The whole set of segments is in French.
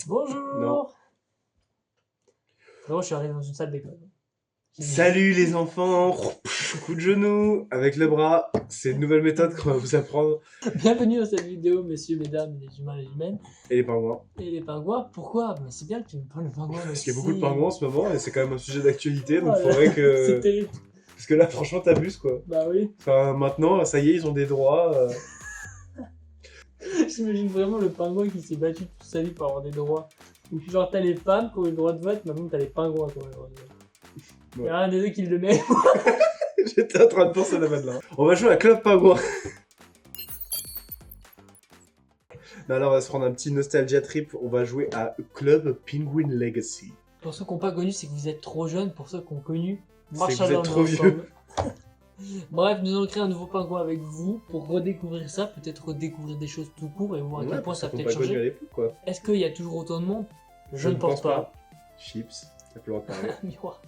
Bonjour. Non. Non, je suis arrivé dans une salle d'école. Salut les enfants, coup de genou avec le bras. C'est une nouvelle méthode qu'on va vous apprendre. Bienvenue dans cette vidéo, messieurs, mesdames, les humains, les humaines. Et les pingouins. Et les pingouins, pourquoi? Mais c'est bien que tu me parles de pingouins Parce aussi. qu'il y a beaucoup de pingouins en ce moment et c'est quand même un sujet d'actualité, donc Voilà. faudrait C'est que... terrible. Parce que là, franchement, t'abuses quoi. Bah oui. Enfin, maintenant, ça y est, ils ont des droits. J'imagine vraiment le pingouin qui s'est battu toute sa vie pour avoir des droits. Genre, t'as les femmes qui ont eu le droit de vote, maintenant t'as les pingouins qui ont eu le droit de vote. Il y a un des deux qui le met. J'étais en train de penser à la vanne là. On va jouer à Club Pingouin. Non, là, on va se prendre un petit nostalgia trip. On va jouer à Club Penguin Legacy. Pour ceux qui n'ont pas connu, c'est que vous êtes trop jeunes. Pour ceux qui ont connu, C'est que vous êtes trop vieux. Bref, nous allons créer un nouveau pingouin avec vous pour redécouvrir ça, peut-être redécouvrir des choses tout court et voir à quel point ça a peut-être changé. À l'époque, quoi. Est-ce qu'il y a toujours autant de monde? Je ne pense pas. Chips, t'as plus le droit de parler. Miroir.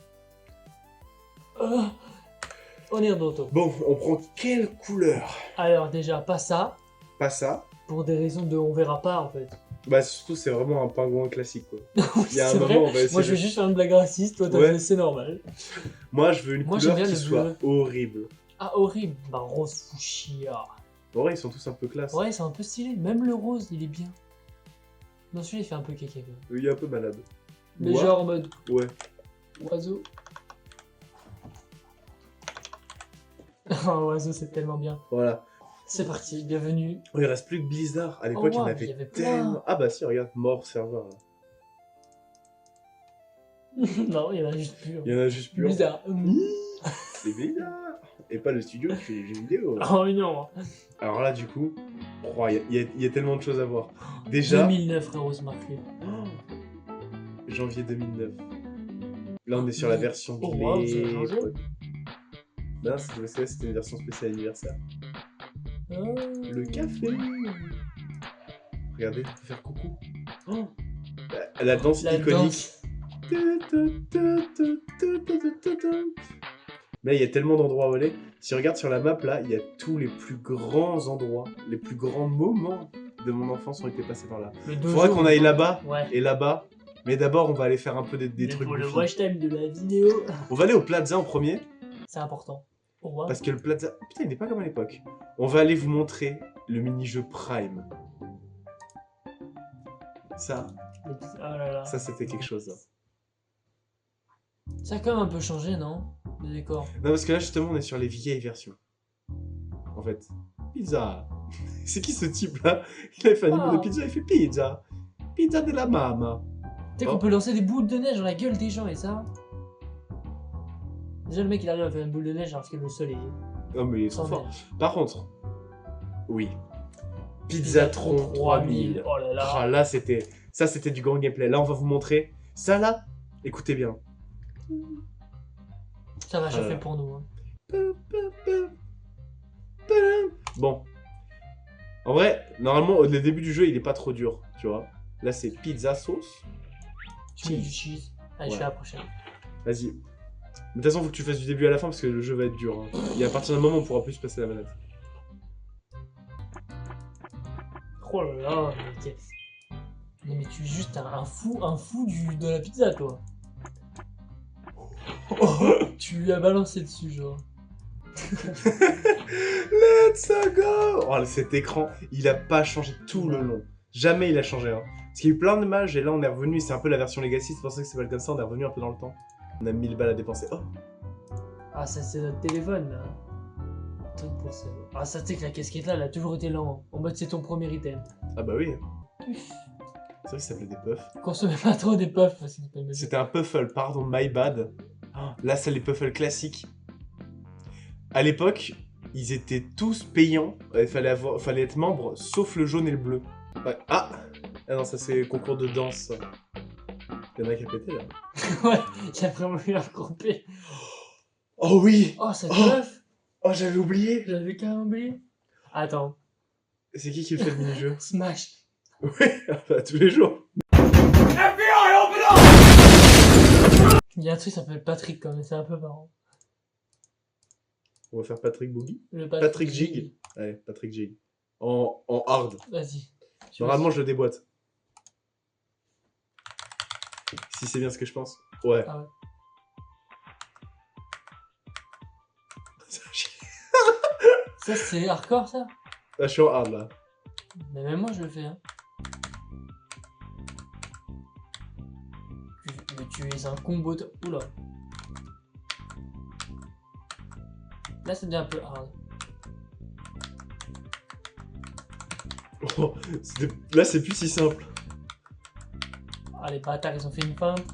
On est d'auto. Bon, on prend quelle couleur? Alors déjà, pas ça, Pas ça. pour des raisons de on verra pas en fait. Bah surtout c'est vraiment un pingouin classique quoi. Oui, Il y a un c'est moment vrai. on va essayer. Moi je vais juste faire une blague raciste, toi t'as Ouais. fait c'est normal. Moi je veux une Moi, j'aime couleur bien qui le soit bleu. horrible. Ah horrible, bah rose fuchsia. En vrai ils sont tous un peu classe. Ouais, c'est un peu stylé, même le rose il est bien. Non, celui-là il fait un peu kéké. Il est un peu malade. Mais Ouais. genre en mode Ouais. oiseau. Oh, oiseau c'est tellement bien. Voilà. C'est parti, bienvenue. Oh, il reste plus que Blizzard. À l'époque Oh, il y en wow, avait il y avait plein. tellement. Ah bah si regarde, mort serveur. Là. Non, il y en a juste plus. Il y en a juste plus. Bizarre. C'est Blizzard. Et pas le studio qui fait les jeux vidéo. Oh non. Alors là du coup, oh, il y a tellement de choses à voir. Déjà. 2009 frérot, c'est marqué. Janvier 2009. Là, on est sur la version de Oh, wow, ça a changé. l'époque. Non, c'était une version spéciale anniversaire. Le café. Regardez, on peut faire coucou. Oh, la danse La iconique. Là, il y a tellement d'endroits à aller. Si on regarde sur la map, là, il y a tous les plus grands endroits, les plus grands moments de mon enfance ont été passés par là. Il faudra qu'on aille là-bas Ouais. et là-bas. Mais d'abord, on va aller faire un peu des Mais trucs. pour le goofy. watch time de la vidéo. On va aller au Plaza en premier. C'est important. Au revoir. Parce que le Plaza... Putain, il n'est pas comme à l'époque. On va aller vous montrer le mini-jeu Prime. Ça, Oh là là. ça c'était quelque chose. Hein. Ça a quand même un peu changé, non? Le décor. Non, parce que là, justement, on est sur les vieilles versions. En fait. Pizza. C'est qui ce type-là? Il a fait un niveau de pizza, il fait pizza. Pizza de la mama. Tu sais qu'on peut lancer des boules de neige dans la gueule des gens et ça. Déjà, le mec il arrive à faire une boule de neige parce que le sol est. Non, mais il est trop sans fort. neige. Par contre, oui. Pizzatron 3000. Oh là là. Ah, là, c'était... Ça, c'était du grand gameplay. Là, on va vous montrer. Ça, là, écoutez bien. Ça va chauffer pour nous. Hein. Bon. En vrai, normalement, le début du jeu, il est pas trop dur, tu vois. Là, c'est pizza sauce. Tu mets du cheese. Allez, je fais la prochaine. Vas-y. De toute façon, faut que tu fasses du début à la fin parce que le jeu va être dur. Hein. Et à partir d'un moment, on pourra plus se passer la manette. Oh là là, mais tu es juste un fou de la pizza, toi. Oh, tu lui as balancé dessus, genre. Let's go! Oh, cet écran, il a pas changé tout le long. Jamais il a changé. Hein. Parce qu'il y a eu plein d'images et là, on est revenu. C'est un peu la version Legacy, c'est pour ça que c'est pas comme ça. On est revenu un peu dans le temps. On a 1000 balles à dépenser. Oh! Ah, ça, c'est notre téléphone, là. Truc pour ça. Ah, ça, tu sais que la casquette là, elle a toujours été lent. En mode, c'est ton premier item. Ah bah oui. C'est vrai que ça s'appelait des puffs. Consommez pas trop des puffs parce que c'est pas le même. C'était un puffle, pardon, my bad. Oh, là, c'est les puffles classiques. À l'époque, ils étaient tous payants. Il fallait être membre, sauf le jaune et le bleu. Ouais. Ah! Ah non, ça c'est concours de danse. Il y en a qui a pété là. Ouais, il a vraiment eu un groupé. Oh oui! Oh, ça Oh. puff! Oh, j'avais oublié! J'avais carrément oublié. Attends. C'est qui le fait le mini-jeu? Smash. Oui, bah, tous les jours. Il y a un truc qui s'appelle Patrick quand même, c'est un peu marrant. On va faire Patrick Boogie. Le Patrick Jig. Allez, Patrick Jig. En hard. Vas-y. Normalement, je le déboîte. Si c'est bien ce que je pense. Ouais. Ah ouais. Ça, c'est hardcore, ça? Ah, je suis en hard là. Mais même moi, je le fais, hein. Mais tu es un combo de... Oula. Là, ça devient un peu hard. Oh, là, c'est plus si simple. Ah, les bâtards, ils ont fait une feinte.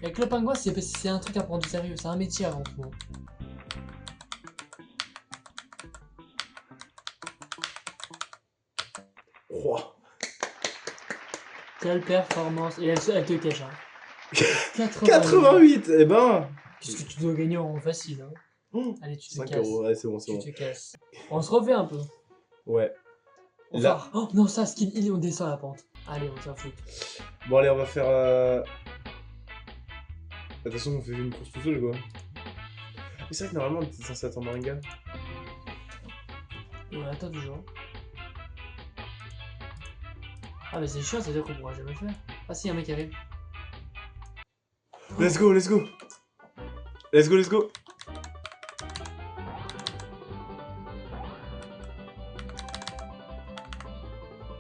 Avec le pingouin, c'est un truc à prendre du sérieux. C'est un métier avant tout. Oh. Quelle performance. Et elle te cache, hein. 88. Eh ben. Qu'est-ce que tu dois gagner en facile, hein. Oh, Allez, tu te 5 casses. euros, ouais, c'est bon, c'est Tu bon. te casses. On se refait un peu. Ouais. Enfin, Là- oh non, ça, on descend la pente. Allez, on s'en fout. Bon, allez, on va faire. De toute façon, on fait une course tout seul, quoi. Mais c'est vrai que normalement, on était censé attendre un gars. Et on attend toujours. Ah, mais c'est chiant, c'est dire qu'on pourra jamais le faire. Ah, si, un mec arrive. Let's go, let's go. Let's go, let's go.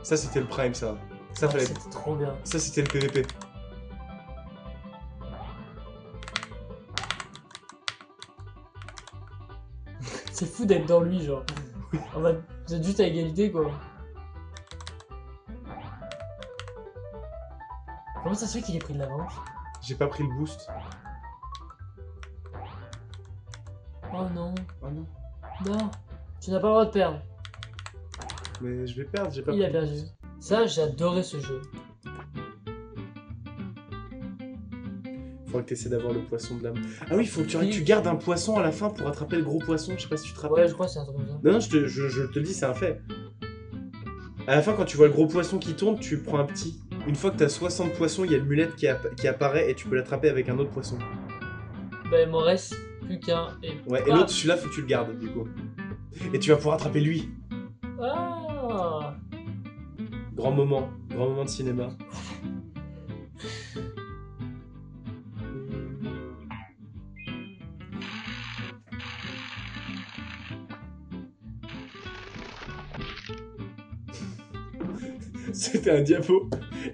Ça, c'était le prime, ça. Ça, Ah, fallait... c'était trop bien. ça c'était le PVP. C'est fou d'être dans lui, genre. On va... Vous êtes juste à égalité, quoi. Comment ça se fait qu'il ait pris de l'avance? J'ai pas pris le boost. Oh non. Oh non. Non. Tu n'as pas le droit de perdre. Mais je vais perdre, j'ai pas Il a pris le perdu. boost. Ça, j'ai adoré ce jeu. Faudrait que t'essaies d'avoir le poisson de l'âme. Ah oui, faut que tu gardes un poisson à la fin pour attraper le gros poisson. Je sais pas si tu te rappelles. Ouais, je crois que c'est un truc comme ça. Non, non, je te le dis, c'est un fait. À la fin, quand tu vois le gros poisson qui tourne, tu prends un petit. Une fois que t'as 60 poissons, il y a le mulette qui apparaît et tu peux l'attraper avec un autre poisson. Bah, il m'en reste plus qu'un. Et... Ouais, et l'autre, celui-là, faut que tu le gardes, du coup. Et tu vas pouvoir attraper lui. Ah. Grand moment de cinéma. C'était un diapo.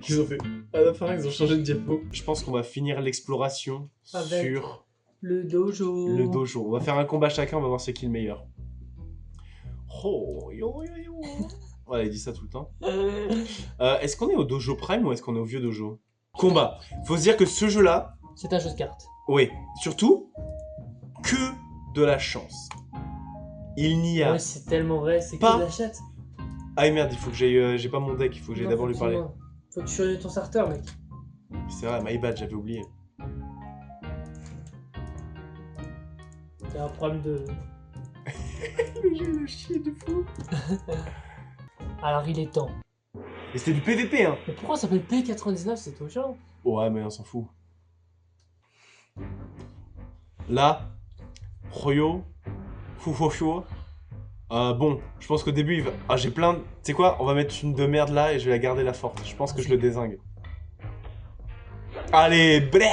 Ils ont fait. À la fin, ils ont changé de diapo. Je pense qu'on va finir l'exploration Avec sur le dojo. le dojo. On va faire un combat chacun, on va voir c'est qui le meilleur. Oh, yo, yo, yo. Voilà, il dit ça tout le temps. Est-ce qu'on est au dojo prime ou est-ce qu'on est au vieux dojo? Combat. Faut se dire que ce jeu-là, C'est un jeu de cartes. oui, surtout, que de la chance. Il n'y a... Ouais, c'est tellement vrai, c'est Pas- que de la chatte. Ah merde, il faut que j'aille... j'ai pas mon deck, il faut que j'aille Non, d'abord lui parler. Faut que tu choisisses ton starter, mec. C'est vrai, my bad, j'avais oublié. T'as un problème de... Le jeu, le chier de fou. Alors, il est temps. Et c'était du PVP, hein. Mais pourquoi ça s'appelle P99? C'est tout chiant. Ouais, mais on s'en fout. Là, Royo, Fufofio. Bon, je pense qu'au début, il va... Ah, j'ai plein de... Tu sais quoi? On va mettre une de merde là et je vais la garder la forte. Je pense que je le dézingue. Allez, bleh.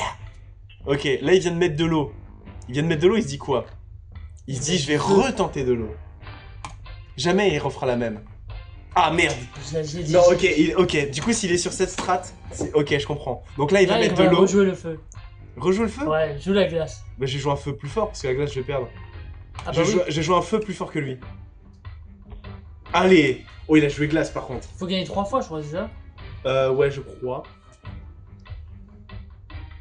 Ok, là, il vient de mettre de l'eau. Il vient de mettre de l'eau, il se dit quoi? Il se dit, je vais retenter de l'eau. Jamais il refera la même. Ah, merde. J'ai dit. Non, ok, ok. Du coup, s'il est sur cette strat, ok, je comprends. Donc là, il va Là, mettre il de va l'eau. rejouer le feu. Rejoue le feu? Ouais, joue la glace. Bah, j'ai joué un feu plus fort parce que la glace, je vais perdre. Ah bah oui. J'ai joué un feu plus fort que lui. Allez! Oh, il a joué glace par contre. Faut gagner 3 fois, je crois, c'est ça? Ouais, je crois.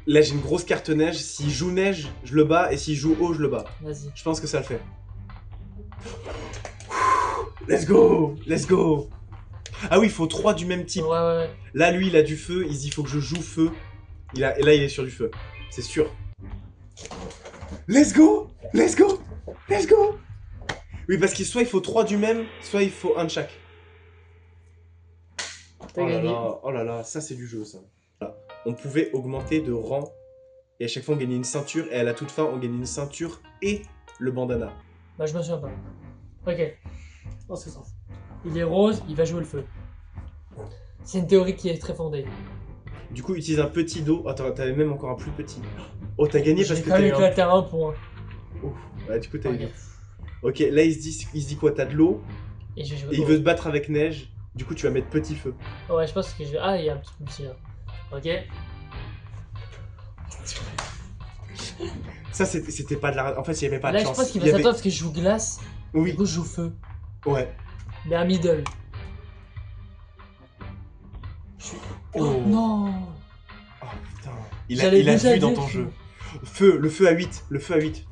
Là, j'ai une grosse carte neige. S'il joue neige, je le bats. Et s'il joue eau, je le bats. Vas-y. Je pense que ça le fait. Let's go! Let's go! Ah oui, il faut 3 du même type. Ouais. Là, lui, il a du feu. Il se dit, il faut que je joue feu. Et là, il est sur du feu. C'est sûr. Let's go! Let's go! Let's go! Oui, parce que soit il faut 3 du même, soit il faut un de chaque. T'as Oh là gagné. là, oh là là, ça c'est du jeu ça. Voilà. On pouvait augmenter de rang et à chaque fois on gagnait une ceinture et à la toute fin on gagnait une ceinture et le bandana. Bah, je me souviens pas. Ok. On se Il est rose, il va jouer le feu. C'est une théorie qui est très fondée. Du coup, utilise un petit dos. Attends, t'avais même encore un plus petit. Oh, t'as gagné parce J'ai que quand même t'as eu un... éclaté à un point. Ouf. Ouais, du coup, t'as eu Ok. deux. Ok, là, il se dit quoi? T'as de l'eau Et je vais jouer. et il veut se battre avec neige. Du coup, tu vas mettre petit feu. Ouais, je pense que je vais. Ah, il y a un petit petit là. Ok. Ça, c'était pas de la... En fait, il y avait pas de Là, je chance. pense qu'il Il va y avait- s'attendre parce que je joue glace. Du Oui, coup, je joue feu. ouais. Mais un middle. Oh. Non. Oh, putain. J'allais Il a déjà vu dans dire ton feu. jeu. Feu, le feu à 8. Le feu à 8.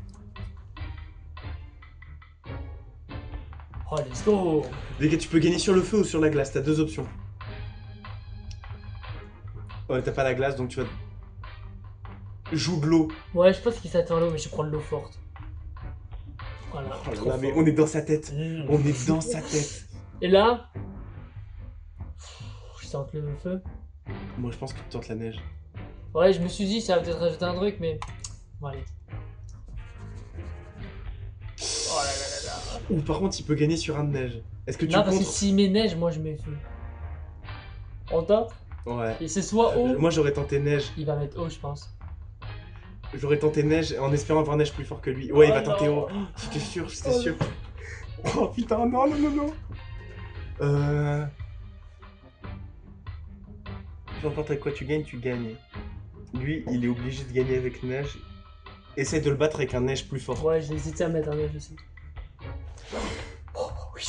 Oh, let's go. Les gars, tu peux gagner sur le feu ou sur la glace. T'as deux options. Ouais, t'as pas la glace, donc tu vas... Joue de l'eau. Ouais, je pense qu'il s'attend à l'eau, mais je vais prendre l'eau forte. Voilà. Oh là trop là, mais fort. on est dans sa tête. Mmh. On est dans sa tête. Et là, je tente le feu. Moi, je pense que tu tentes la neige. Ouais, je me suis dit, ça va peut-être rajouter un truc, mais. Bon, allez. Oh là là là là. Ou par contre, il peut gagner sur un de neige. Est-ce que tu Non, parce que comptes... s'il met neige, moi je mets feu. On tente. Ouais. Et c'est soit haut, Moi, j'aurais tenté neige. il va mettre haut, je pense. J'aurais tenté neige en espérant avoir neige plus fort que lui. Ouais, il Oh va tenter non. haut. J'étais sûr, j'étais Oh sûr. Oh putain, non, non, non, non. Peu importe avec quoi tu gagnes. Lui, il est obligé de gagner avec neige. Essaye de le battre avec un neige plus fort. Ouais, j'ai hésité à mettre un neige aussi. Oh oui.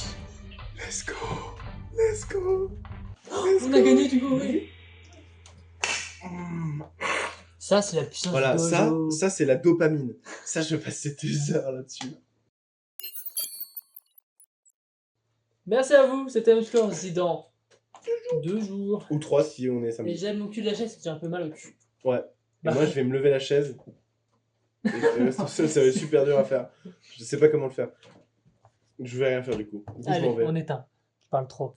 Let's go. Let's go. On a gagné du coup, oui. Mm. Ça, c'est la puissance Voilà, du dojo. ça c'est la dopamine. Ça, je passais des heures là-dessus. Merci à vous, c'était Musclor dans 2 jours. Ou 3 si on est Et samedi. j'aime mon cul de la chaise, j'ai un peu mal au cul. Ouais. Et Bah. moi, je vais me lever la chaise. Et je vais rester tout seul, ça va être super dur à faire. Je sais pas comment le faire. Je vais rien faire du coup. Du coup, je Allez, m'en vais. on éteint. Je parle trop.